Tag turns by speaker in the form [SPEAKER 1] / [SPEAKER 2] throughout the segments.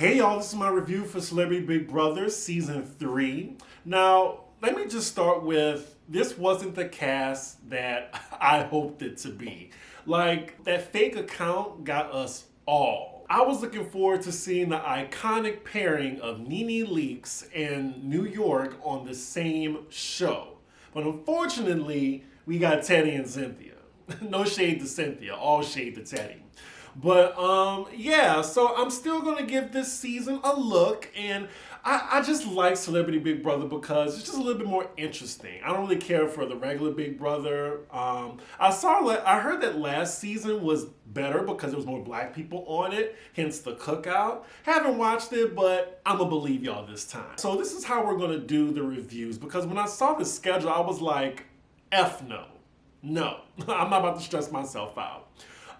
[SPEAKER 1] Hey y'all, this is my review for Celebrity Big Brother Season 3. Now, let me just start with, this wasn't the cast that I hoped it to be. Like, that fake account got us all. I was looking forward to seeing the iconic pairing of Nene Leakes and New York on the same show. But unfortunately, we got Teddy and Cynthia. No shade to Cynthia, all shade to Teddy. But yeah, so I'm still gonna give this season a look, and I just like Celebrity Big Brother because it's just a little bit more interesting. I don't really care for the regular Big Brother. I heard that last season was better because there was more black people on it, hence the cookout. Haven't watched it, but I'm gonna believe y'all this time. So this is how we're gonna do the reviews, because when I saw the schedule, I was like, F no. No, I'm not about to stress myself out.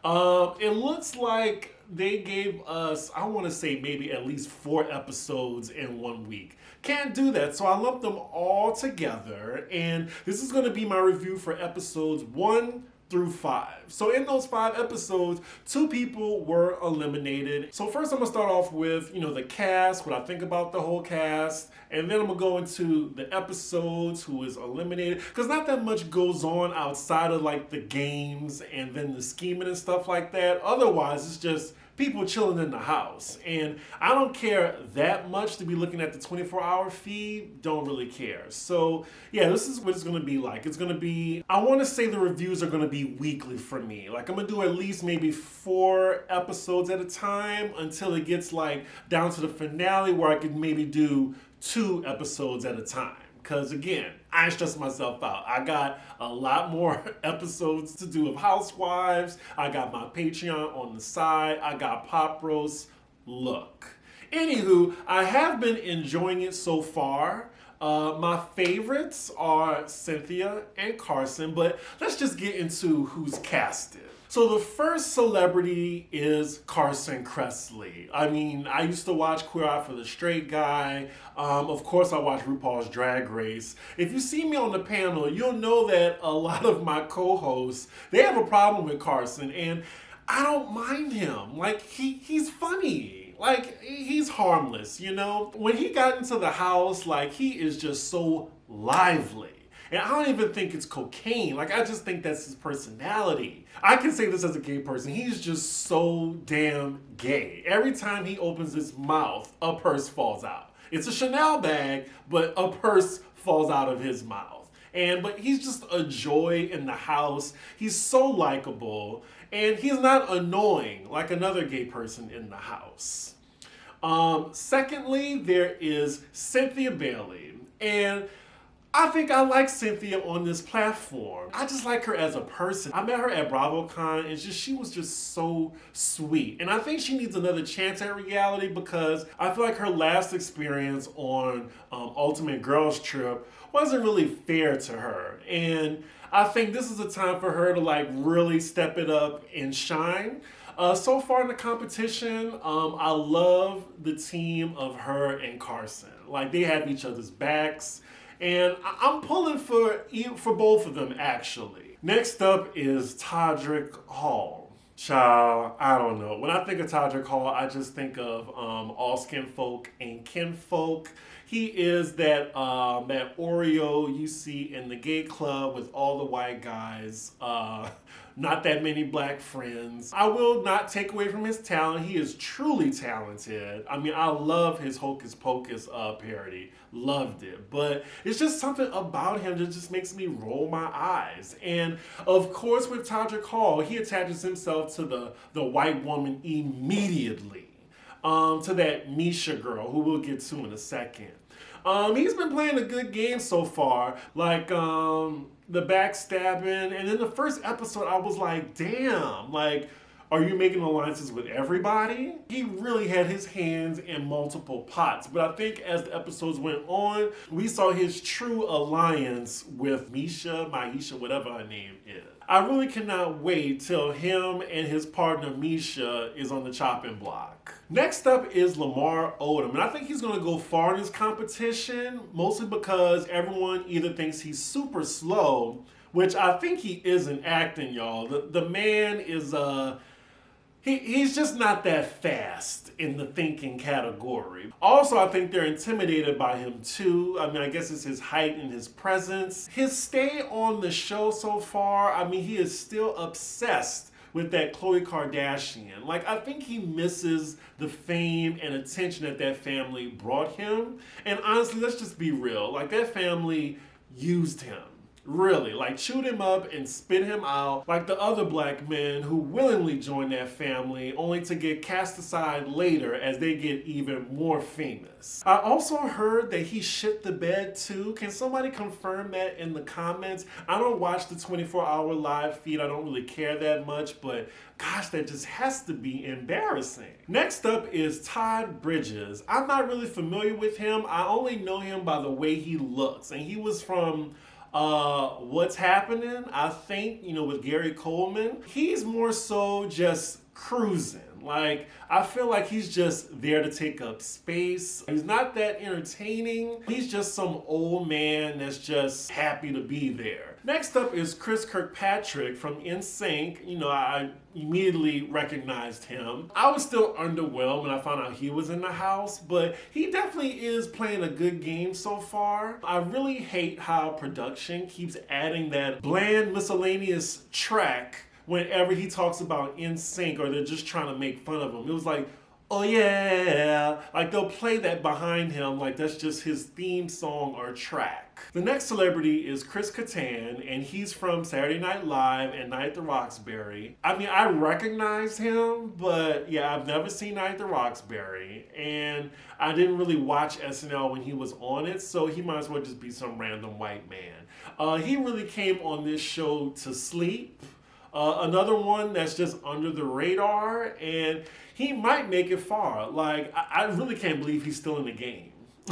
[SPEAKER 1] It looks like they gave us, I want to say maybe at least 4 episodes in 1 week. Can't do that, so I lumped them all together, and this is going to be my review for episodes 1 through 5. So in those 5 episodes, 2 people were eliminated. So first I'm gonna start off with, the cast, what I think about the whole cast, and then I'm gonna go into the episodes, who is eliminated, because not that much goes on outside of like the games and then the scheming and stuff like that. Otherwise, it's just people chilling in the house. And I don't care that much to be looking at the 24-hour feed. Don't really care. So yeah, this is what it's gonna be like. It's gonna be, I wanna say the reviews are gonna be weekly for me. Like I'm gonna do at least maybe 4 episodes at a time until it gets like down to the finale where I could maybe do 2 episodes at a time. Because again, I ain't stressing myself out. I got a lot more episodes to do of Housewives. I got my Patreon on the side. I got Pop Roast. Look. Anywho, I have been enjoying it so far. My favorites are Cynthia and Carson, but let's just get into who's casted. So the first celebrity is Carson Kressley. I mean, I used to watch Queer Eye for the Straight Guy. Of course, I watch RuPaul's Drag Race. If you see me on the panel, you'll know that a lot of my co-hosts, they have a problem with Carson, and I don't mind him. Like, he's funny. Like, he's harmless, When he got into the house, like, he is just so lively. And I don't even think it's cocaine. Like, I just think that's his personality. I can say this as a gay person. He's just so damn gay. Every time he opens his mouth, a purse falls out. It's a Chanel bag, but a purse falls out of his mouth. But he's just a joy in the house. He's so likable. And he's not annoying like another gay person in the house. Secondly, there is Cynthia Bailey. And I think I like Cynthia on this platform. I just like her as a person. I met her at BravoCon, and she was just so sweet. And I think she needs another chance at reality, because I feel like her last experience on Ultimate Girls Trip wasn't really fair to her. And I think this is a time for her to like really step it up and shine. So far in the competition, I love the team of her and Carson. Like, they have each other's backs. And I'm pulling for both of them, actually. Next up is Todrick Hall. Child, I don't know. When I think of Todrick Hall, I just think of All Skin Folk and Kinfolk. He is that Oreo you see in the gay club with all the white guys. Not that many black friends. I will not take away from his talent. He is truly talented. I mean, I love his Hocus Pocus parody. Loved it. But it's just something about him that just makes me roll my eyes. And of course, with Todrick Hall, he attaches himself to the white woman immediately. To that Misha girl, who we'll get to in a second. He's been playing a good game so far, like the backstabbing, and in the first episode I was like, damn, like, are you making alliances with everybody? He really had his hands in multiple pots, but I think as the episodes went on, we saw his true alliance with Maisha, whatever her name is. I really cannot wait till him and his partner Misha is on the chopping block. Next up is Lamar Odom, and I think he's going to go far in this competition, mostly because everyone either thinks he's super slow, which I think he is in acting, y'all. The man is He's just not that fast in the thinking category. Also, I think they're intimidated by him too. I mean, I guess it's his height and his presence. His stay on the show so far, I mean, he is still obsessed with that Khloe Kardashian. Like, I think he misses the fame and attention that that family brought him. And honestly, let's just be real. Like, that family used him. Really, like chewed him up and spit him out like the other black men who willingly joined that family only to get cast aside later as they get even more famous. I also heard that he shit the bed too. Can somebody confirm that in the comments? I don't watch the 24-hour live feed. I don't really care that much, but gosh, that just has to be embarrassing. Next up is Todd Bridges. I'm not really familiar with him. I only know him by the way he looks, and he was from What's Happening, I think, with Gary Coleman. He's more so just cruising. Like, I feel like he's just there to take up space. He's not that entertaining. He's just some old man that's just happy to be there. Next up is Chris Kirkpatrick from NSYNC. I immediately recognized him. I was still underwhelmed when I found out he was in the house, but he definitely is playing a good game so far. I really hate how production keeps adding that bland miscellaneous track whenever he talks about NSYNC or they're just trying to make fun of him. It was like, oh yeah, like they'll play that behind him like that's just his theme song or track. The next celebrity is Chris Kattan, and he's from Saturday Night Live and Night at the Roxbury. I mean, I recognize him, but yeah, I've never seen Night at the Roxbury, and I didn't really watch SNL when he was on it, so he might as well just be some random white man. He really came on this show to sleep. Another one that's just under the radar, and he might make it far. Like, I really can't believe he's still in the game.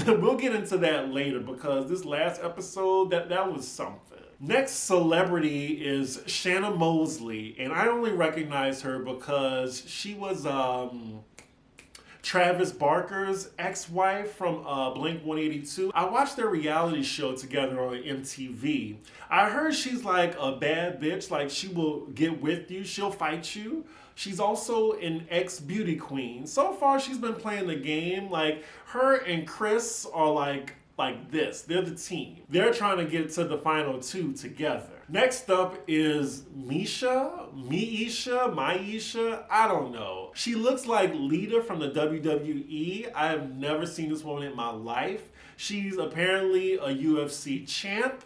[SPEAKER 1] We'll get into that later because this last episode, that was something. Next celebrity is Shanna Mosley, and I only recognize her because she was Travis Barker's ex-wife from Blink-182. I watched their reality show together on MTV. I heard she's like a bad bitch, like she will get with you, she'll fight you. She's also an ex-beauty queen. So far, she's been playing the game. Like, her and Chris are like this. They're the team. They're trying to get to the final two together. Next up is Maisha, I don't know. She looks like Lita from the WWE. I have never seen this woman in my life. She's apparently a UFC champ.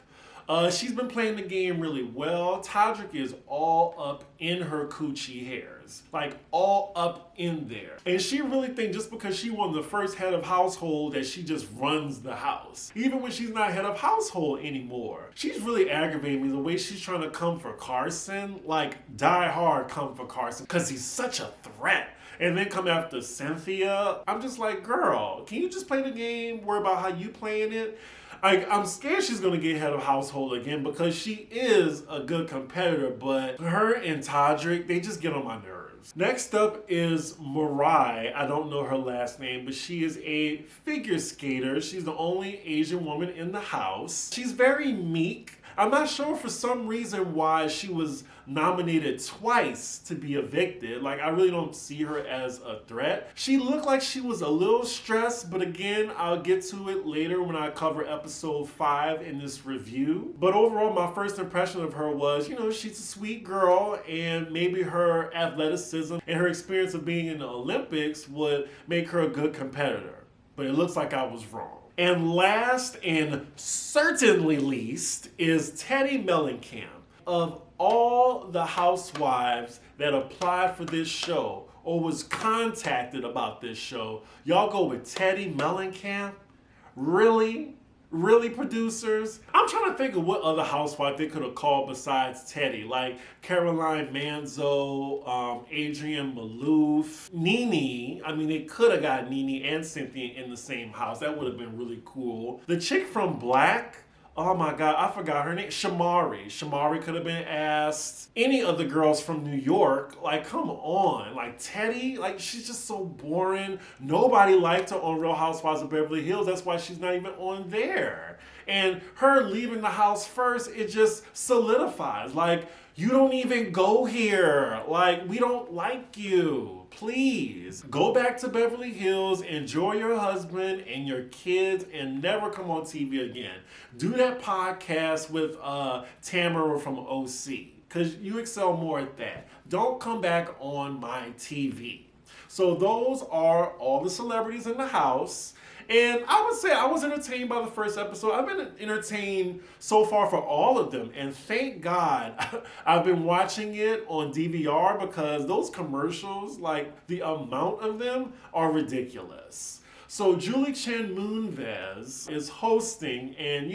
[SPEAKER 1] She's been playing the game really well. Todrick is all up in her coochie hairs. Like, all up in there. And she really thinks just because she won the first head of household that she just runs the house. Even when she's not head of household anymore. She's really aggravating me the way she's trying to come for Carson. Like, die hard come for Carson. Because he's such a threat. And then come after Cynthia. I'm just like, girl, can you just play the game? Worry about how you playing it? I'm scared she's going to get head of household again because she is a good competitor, but her and Todrick, they just get on my nerves. Next up is Mirai. I don't know her last name, but she is a figure skater. She's the only Asian woman in the house. She's very meek. I'm not sure for some reason why she was nominated twice to be evicted. Like, I really don't see her as a threat. She looked like she was a little stressed, but again, I'll get to it later when I cover episode 5 in this review. But overall, my first impression of her was, she's a sweet girl, and maybe her athleticism and her experience of being in the Olympics would make her a good competitor. But it looks like I was wrong. And last and certainly least is Teddy Mellencamp. Of all the housewives that applied for this show or was contacted about this show, y'all go with Teddy Mellencamp? Really? Really, producers? I'm trying to think of what other housewife they could have called besides Teddy. Like Caroline Manzo, Adrienne Maloof, Nene. I mean, they could have got Nene and Cynthia in the same house. That would have been really cool. The chick from Black, Oh my God, I forgot her name. Shamari. Shamari could have been asked. Any of the girls from New York, like, come on. Like, Teddy, like, she's just so boring. Nobody liked her on Real Housewives of Beverly Hills. That's why she's not even on there. And her leaving the house first, it just solidifies. Like, you don't even go here. Like, we don't like you. Please go back to Beverly Hills, enjoy your husband and your kids, and never come on TV again. Do that podcast with Tamara from OC, because you excel more at that. Don't come back on my TV. So those are all the celebrities in the house. And I would say I was entertained by the first episode. I've been entertained so far for all of them. And thank God I've been watching it on DVR, because those commercials, like the amount of them, are ridiculous. So Julie Chen Moonves is hosting, and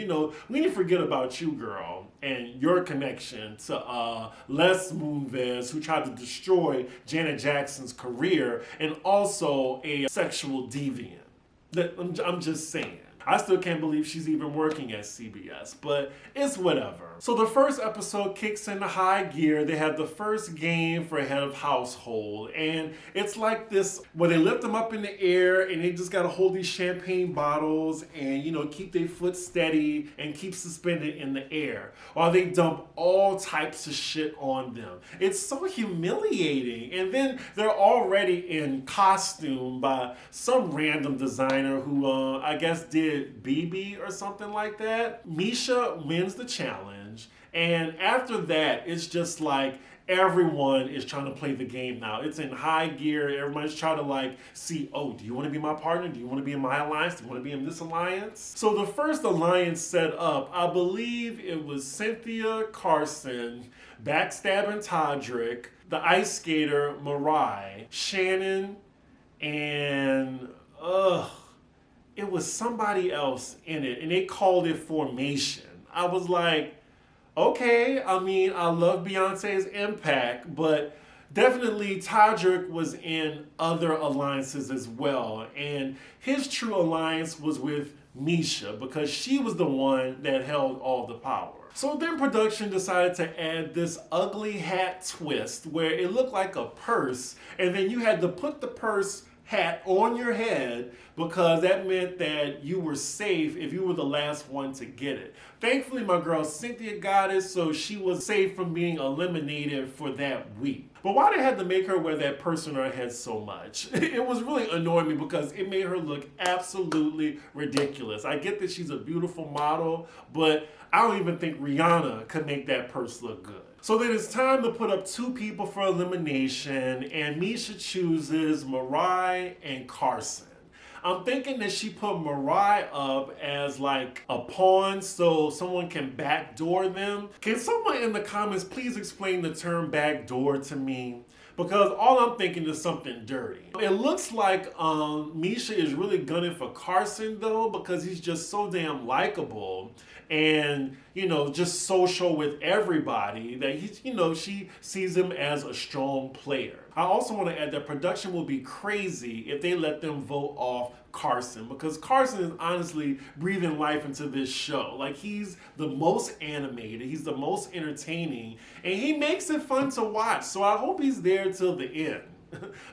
[SPEAKER 1] we didn't forget about you, girl, and your connection to Les Moonves, who tried to destroy Janet Jackson's career, and also a sexual deviant. I'm just saying. I still can't believe she's even working at CBS, but it's whatever. So the first episode kicks into high gear. They have the first game for head of household, and it's like this where they lift them up in the air and they just gotta hold these champagne bottles and keep their foot steady and keep suspended in the air while they dump all types of shit on them. It's so humiliating. And then they're already in costume by some random designer who I guess did BB or something like that. Misha wins the challenge, and after that, it's just like everyone is trying to play the game now. It's in high gear. Everybody's trying to see, oh, do you want to be my partner? Do you want to be in my alliance? Do you want to be in this alliance? So the first alliance set up, I believe it was Cynthia Carson, Backstabbing Todrick, the ice skater Mariah, Shannon, and it was somebody else in it, and they called it Formation. I was like, okay, I mean, I love Beyonce's impact, but definitely Todrick was in other alliances as well. And his true alliance was with Misha, because she was the one that held all the power. So then production decided to add this ugly hat twist where it looked like a purse, and then you had to put the purse hat on your head, because that meant that you were safe if you were the last one to get it. Thankfully, my girl Cynthia got it, so she was safe from being eliminated for that week. But why they had to make her wear that purse on her head so much? It was really annoying me, because it made her look absolutely ridiculous. I get that she's a beautiful model, but I don't even think Rihanna could make that purse look good. So then it's time to put up two people for elimination, and Misha chooses Mariah and Carson. I'm thinking that she put Mariah up as like a pawn so someone can backdoor them. Can someone in the comments please explain the term backdoor to me? Because all I'm thinking is something dirty. It looks like Misha is really gunning for Carson though, because he's just so damn likable and just social with everybody that she sees him as a strong player. I also want to add that production will be crazy if they let them vote off Carson, because Carson is honestly breathing life into this show. Like, he's the most animated, he's the most entertaining, and he makes it fun to watch. So I hope he's there till the end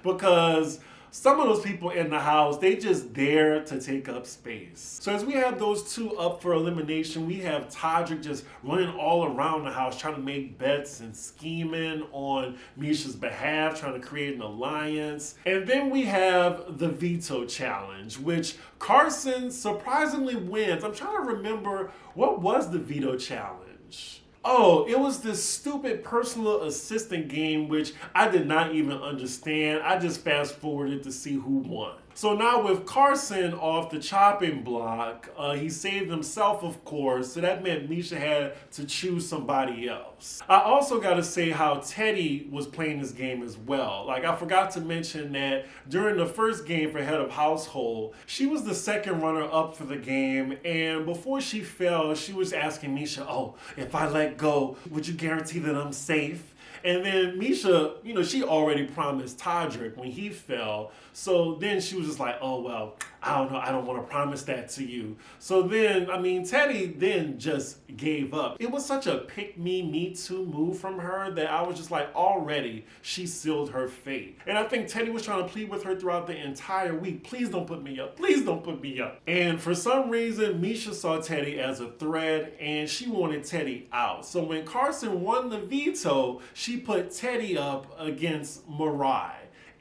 [SPEAKER 1] because some of those people in the house, they just there to take up space. So as we have those two up for elimination, we have Todrick just running all around the house trying to make bets and scheming on Misha's behalf, trying to create an alliance. And then we have the Veto challenge, which Carson surprisingly wins. I'm trying to remember, what was the Veto challenge? Oh, it was this stupid personal assistant game which I did not even understand. I just fast forwarded to see who won. So now with Carson off the chopping block, he saved himself, of course, so that meant Misha had to choose somebody else. I also got to say how Teddy was playing this game as well. Like, I forgot to mention that during the first game for Head of Household, she was the second runner-up for the game, and before she fell, she was asking Misha, oh, if I let go, would you guarantee that I'm safe? And then Misha, she already promised Todrick when he fell. So then she was just like, oh, well, I don't know, I don't want to promise that to you. So then, I mean, Teddy then just gave up. It was such a pick me too move from her that I was just like, already she sealed her fate. And I think Teddy was trying to plead with her throughout the entire week. Please don't put me up. Please don't put me up. And for some reason, Misha saw Teddy as a threat and she wanted Teddy out. So when Carson won the veto, she put Teddy up against Mariah.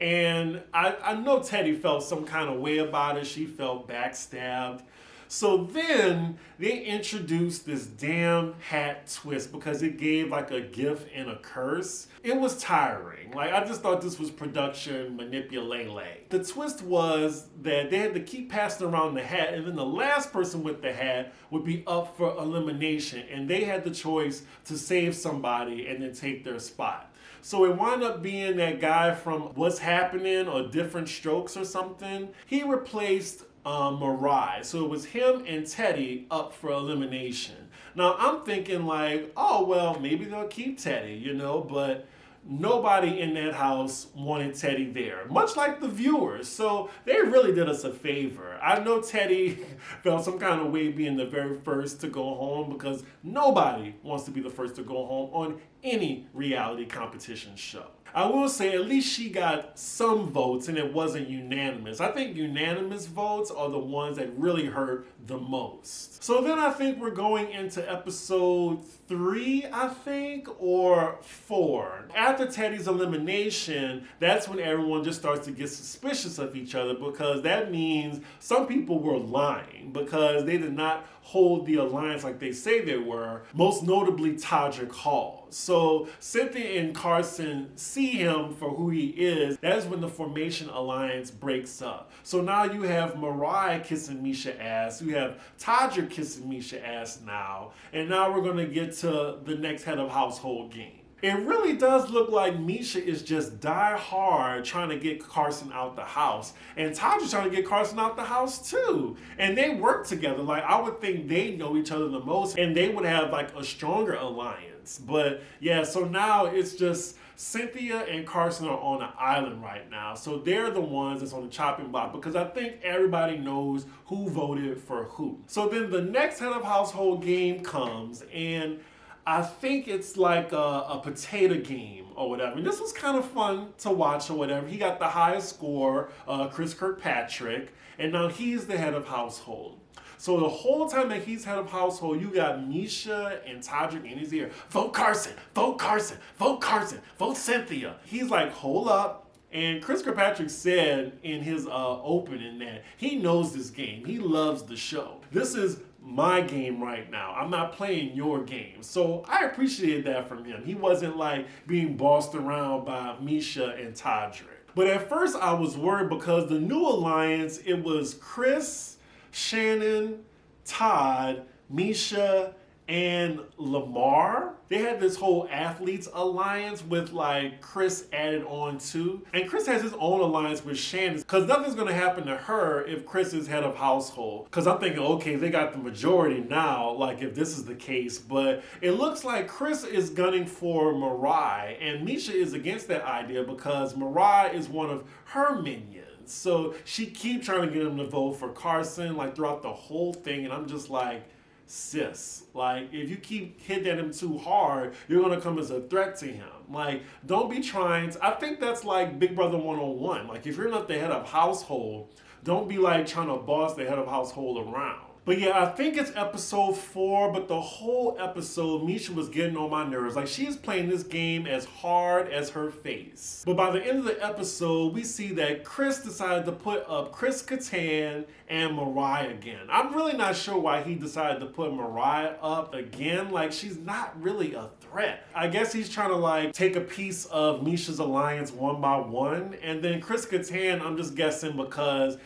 [SPEAKER 1] And I know Teddy felt some kind of way about it. She felt backstabbed. So then they introduced this damn hat twist because it gave like a gift and a curse. It was tiring. Like, I just thought this was production manipulate. The twist was that they had to keep passing around the hat, and then the last person with the hat would be up for elimination, and they had the choice to save somebody and then take their spot. So it wound up being that guy from What's Happening or Different Strokes or something. He replaced Mariah. So it was him and Teddy up for elimination. Now I'm thinking like, oh, well, maybe they'll keep Teddy, you know, but nobody in that house wanted Teddy there, much like the viewers. So they really did us a favor. I know Teddy felt some kind of way being the very first to go home because nobody wants to be the first to go home on any reality competition show. I will say at least she got some votes and it wasn't unanimous. I think unanimous votes are the ones that really hurt the most. So then I think we're going into episode 3, I think, or 4. After Teddy's elimination, that's when everyone just starts to get suspicious of each other because that means some people were lying because they did not hold the alliance like they say they were, most notably Todrick Hall. So Cynthia and Carson see him for who he is. That is when the Formation Alliance breaks up. So now you have Mariah kissing Misha ass, you have Todrick kissing Misha ass now, and now we're going to get to the next head of household game. It really does look like Misha is just die hard trying to get Carson out the house. And Todrick's trying to get Carson out the house too. And they work together. Like, I would think they know each other the most and they would have like a stronger alliance. But yeah, so now it's just Cynthia and Carson are on an island right now. So they're the ones that's on the chopping block because I think everybody knows who voted for who. So then the next head of household game comes, and I think it's like a potato game or whatever. And this was kind of fun to watch or whatever. He got the highest score, Chris Kirkpatrick, and now he's the head of household. So the whole time that he's head of household, you got Misha and Todrick in his ear. Vote Carson, vote Carson, vote Carson, vote Cynthia. He's like, hold up. And Chris Kirkpatrick said in his opening that he knows this game. He loves the show. This is my game right now. I'm not playing your game. So I appreciated that from him. He wasn't like being bossed around by Misha and Todrick. But at first I was worried because the new alliance, it was Chris, Shannon, Todd, Misha, and Lamar. They had this whole athletes alliance with like Chris added on too. And Chris has his own alliance with Shannon because nothing's going to happen to her if Chris is head of household. Because I'm thinking, okay, they got the majority now, like if this is the case. But it looks like Chris is gunning for Mariah and Misha is against that idea because Mariah is one of her minions. So she keeps trying to get him to vote for Carson like throughout the whole thing. And I'm just like, sis, like if you keep hitting at him too hard, you're gonna come as a threat to him. Like, don't be trying to, I think that's like Big Brother 101. Like, if you're not the head of household, don't be like trying to boss the head of household around. But yeah, I think it's episode 4, but the whole episode, Misha was getting on my nerves. Like, she's playing this game as hard as her face. But by the end of the episode, we see that Chris decided to put up Chris Kattan and Mariah again. I'm really not sure why he decided to put Mariah up again. Like, she's not really a threat. I guess he's trying to like take a piece of Misha's alliance one by one. And then Chris Kattan, I'm just guessing because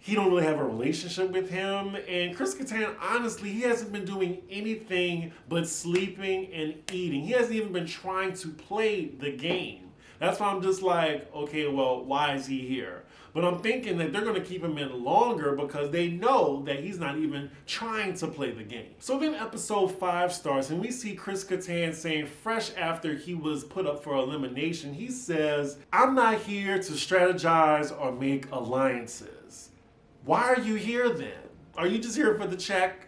[SPEAKER 1] he don't really have a relationship with him. And Chris Kattan, honestly, he hasn't been doing anything but sleeping and eating. He hasn't even been trying to play the game. That's why I'm just like, okay, well, why is he here? But I'm thinking that they're going to keep him in longer because they know that he's not even trying to play the game. So then episode 5 starts and we see Chris Kattan saying, fresh after he was put up for elimination, he says, I'm not here to strategize or make alliances. Why are you here then? Are you just here for the check?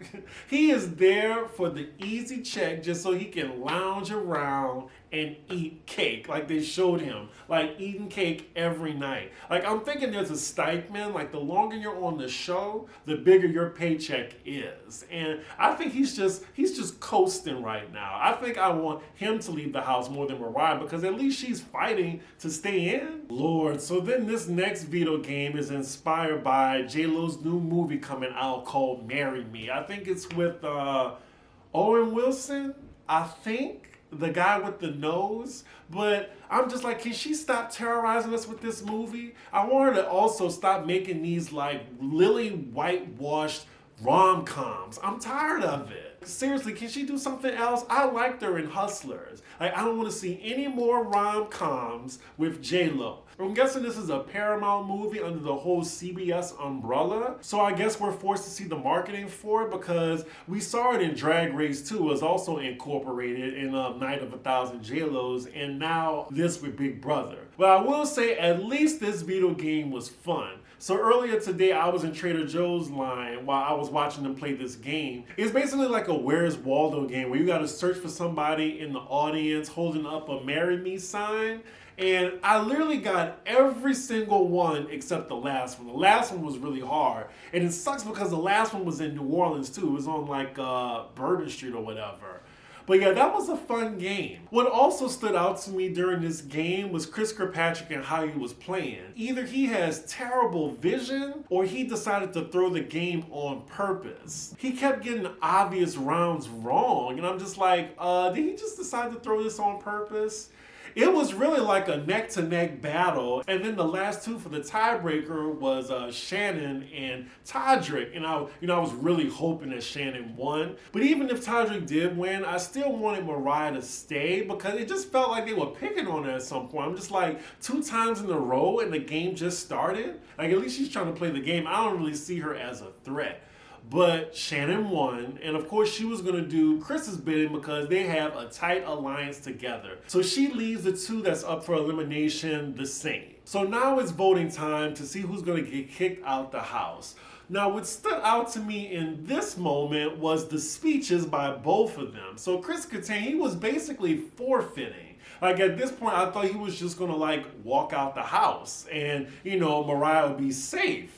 [SPEAKER 1] He is there for the easy check just so he can lounge around and eat cake like they showed him, like eating cake every night. Like I'm thinking there's a stipend, like the longer you're on the show, the bigger your paycheck is. And I think he's just coasting right now. I think I want him to leave the house more than Mariah because at least she's fighting to stay in. Lord, so then this next Veto game is inspired by J-Lo's new movie coming out called Marry Me. I think it's with Owen Wilson, I think. The guy with the nose, but I'm just like, can she stop terrorizing us with this movie? I want her to also stop making these like lily whitewashed rom-coms. I'm tired of it. Seriously, can she do something else? I liked her in Hustlers. Like, I don't want to see any more rom-coms with J-Lo. I'm guessing this is a Paramount movie under the whole CBS umbrella. So I guess we're forced to see the marketing for it because we saw it in Drag Race 2. It was also incorporated in Night of a Thousand J-Los, and now this with Big Brother. But I will say at least this Veto game was fun. So earlier today, I was in Trader Joe's line while I was watching them play this game. It's basically like a Where's Waldo game where you gotta search for somebody in the audience holding up a Marry Me sign. And I literally got every single one except the last one. The last one was really hard. And it sucks because the last one was in New Orleans too. It was on like Bourbon Street or whatever. But yeah, that was a fun game. What also stood out to me during this game was Chris Kirkpatrick and how he was playing. Either he has terrible vision or he decided to throw the game on purpose. He kept getting obvious rounds wrong, and I'm just like, did he just decide to throw this on purpose? It was really like a neck-to-neck battle, and then the last two for the tiebreaker was Shannon and Todrick, and I was really hoping that Shannon won. But even if Todrick did win, I still wanted Mariah to stay because it just felt like they were picking on her at some point. I'm just like, 2 times in a row and the game just started? Like, at least she's trying to play the game. I don't really see her as a threat. But Shannon won, and of course she was going to do Chris's bidding because they have a tight alliance together. So she leaves the two that's up for elimination the same. So now it's voting time to see who's going to get kicked out the house. Now what stood out to me in this moment was the speeches by both of them. So Chris Kattan, he was basically forfeiting. Like at this point, I thought he was just going to like walk out the house and, Mariah would be safe.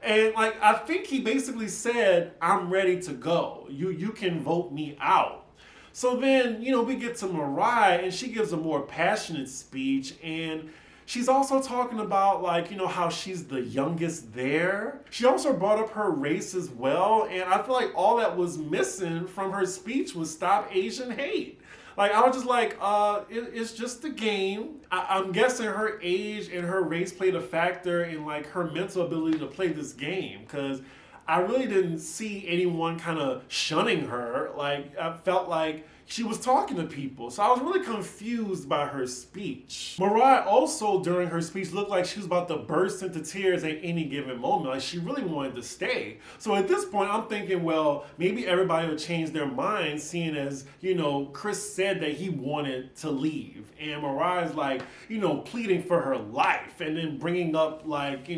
[SPEAKER 1] And like, I think he basically said, I'm ready to go. You can vote me out. So then, we get to Mariah and she gives a more passionate speech, and she's also talking about like, how she's the youngest there. She also brought up her race as well. And I feel like all that was missing from her speech was stop Asian hate. Like, I was just like, it's just a game. I'm guessing her age and her race played a factor in, like, her mental ability to play this game. Because I really didn't see anyone kind of shunning her. Like, I felt like she was talking to people. So I was really confused by her speech. Mariah also, during her speech, looked like she was about to burst into tears at any given moment. Like, she really wanted to stay. So at this point, I'm thinking, well, maybe everybody will change their mind, seeing as, Chris said that he wanted to leave. And Mariah's like, pleading for her life and then bringing up, like,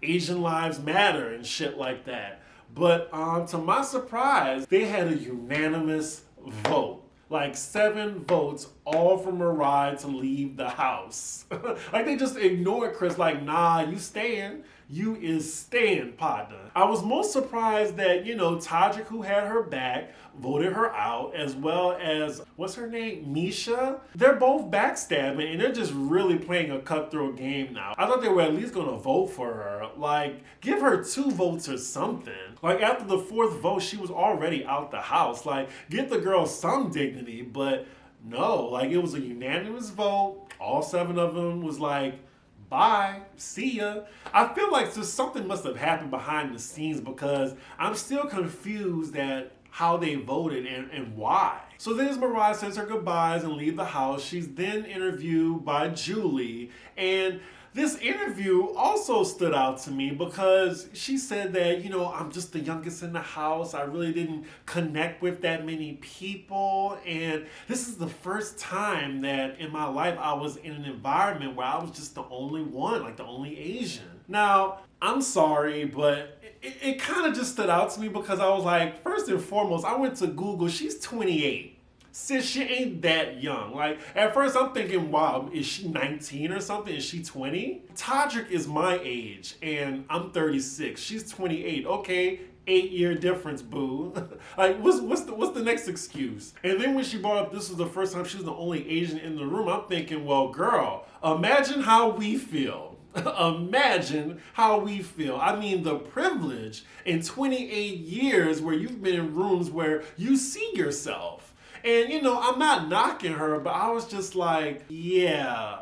[SPEAKER 1] Asian Lives Matter and shit like that. But to my surprise, they had a unanimous vote. Like 7 votes, all for Mariah to leave the house. Like they just ignored Chris, like, nah, you staying. You is staying, partner. I was most surprised that, Todrick, who had her back, voted her out, as well as, what's her name? Misha? They're both backstabbing, and they're just really playing a cutthroat game now. I thought they were at least gonna vote for her. Like, give her 2 votes or something. Like, after the 4th vote, she was already out the house. Like, give the girl some dignity, but no. Like, it was a unanimous vote. All 7 of them was like, bye, see ya. I feel like just something must have happened behind the scenes because I'm still confused at how they voted and why. So then as Mariah says her goodbyes and leave the house, she's then interviewed by Julie, and this interview also stood out to me because she said that, I'm just the youngest in the house. I really didn't connect with that many people. And this is the first time that in my life I was in an environment where I was just the only one, like the only Asian. Now, I'm sorry, but it kind of just stood out to me because I was like, first and foremost, I went to Google. She's 28. Sis, she ain't that young. Like, at first I'm thinking, wow, is she 19 or something? Is she 20? Todrick is my age, and I'm 36. She's 28. Okay, 8-year difference, boo. Like, what's the next excuse? And then when she brought up this was the first time she was the only Asian in the room, I'm thinking, well, girl, imagine how we feel. Imagine how we feel. I mean, the privilege in 28 years where you've been in rooms where you see yourself. And I'm not knocking her, but I was just like, yeah,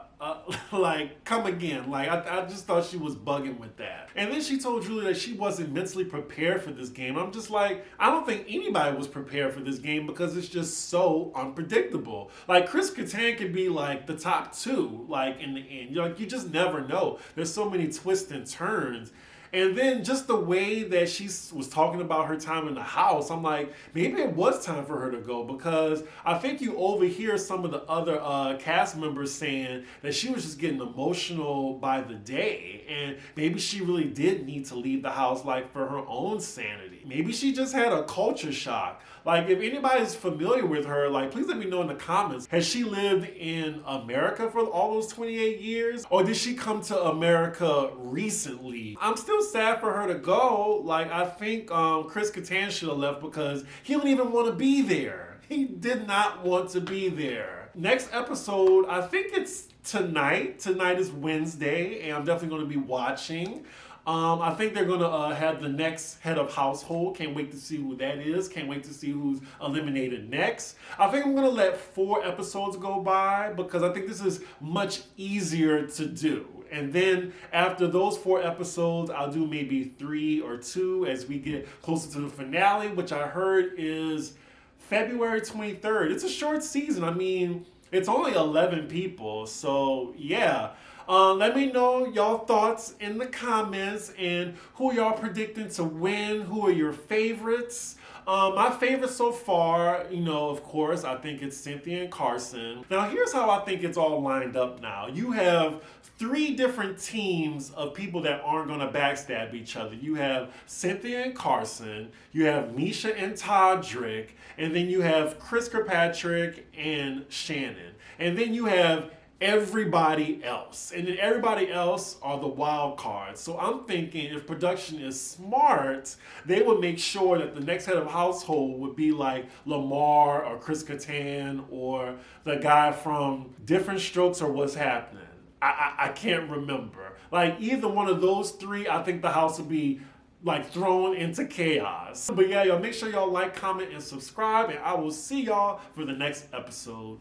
[SPEAKER 1] like, come again. Like, I just thought she was bugging with that. And then she told Julie that she wasn't mentally prepared for this game. I'm just like, I don't think anybody was prepared for this game because it's just so unpredictable. Like, Chris Kattan could be like the top two, like, in the end. You just never know. There's so many twists and turns. And then just the way that she was talking about her time in the house, I'm like, maybe it was time for her to go because I think you overhear some of the other cast members saying that she was just getting emotional by the day. And maybe she really did need to leave the house, like, for her own sanity. Maybe she just had a culture shock. Like, if anybody's familiar with her, like, please let me know in the comments. Has she lived in America for all those 28 years? Or did she come to America recently? I'm still sad for her to go. Like, I think Chris Kattan should have left because he didn't even want to be there. He did not want to be there. Next episode, I think it's tonight. Tonight is Wednesday, and I'm definitely going to be watching. I think they're going to have the next head of household. Can't wait to see who that is. Can't wait to see who's eliminated next. I think I'm going to let 4 episodes go by because I think this is much easier to do. And then after those 4 episodes, I'll do maybe 3 or 2 as we get closer to the finale, which I heard is February 23rd. It's a short season. I mean, it's only 11 people. So, yeah. Let me know y'all thoughts in the comments and who y'all predicting to win. Who are your favorites? My favorite so far, of course, I think it's Cynthia and Carson. Now, here's how I think it's all lined up now. You have 3 different teams of people that aren't going to backstab each other. You have Cynthia and Carson, you have Misha and Todrick, and then you have Chris Kirkpatrick and Shannon. And then you have everybody else. And then everybody else are the wild cards. So I'm thinking if production is smart, they would make sure that the next head of household would be like Lamar or Chris Kattan or the guy from Different Strokes or What's Happening. I can't remember. Like, either one of those 3, I think the house would be like thrown into chaos. But yeah, y'all make sure y'all like, comment, and subscribe, and I will see y'all for the next episode.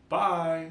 [SPEAKER 1] Bye.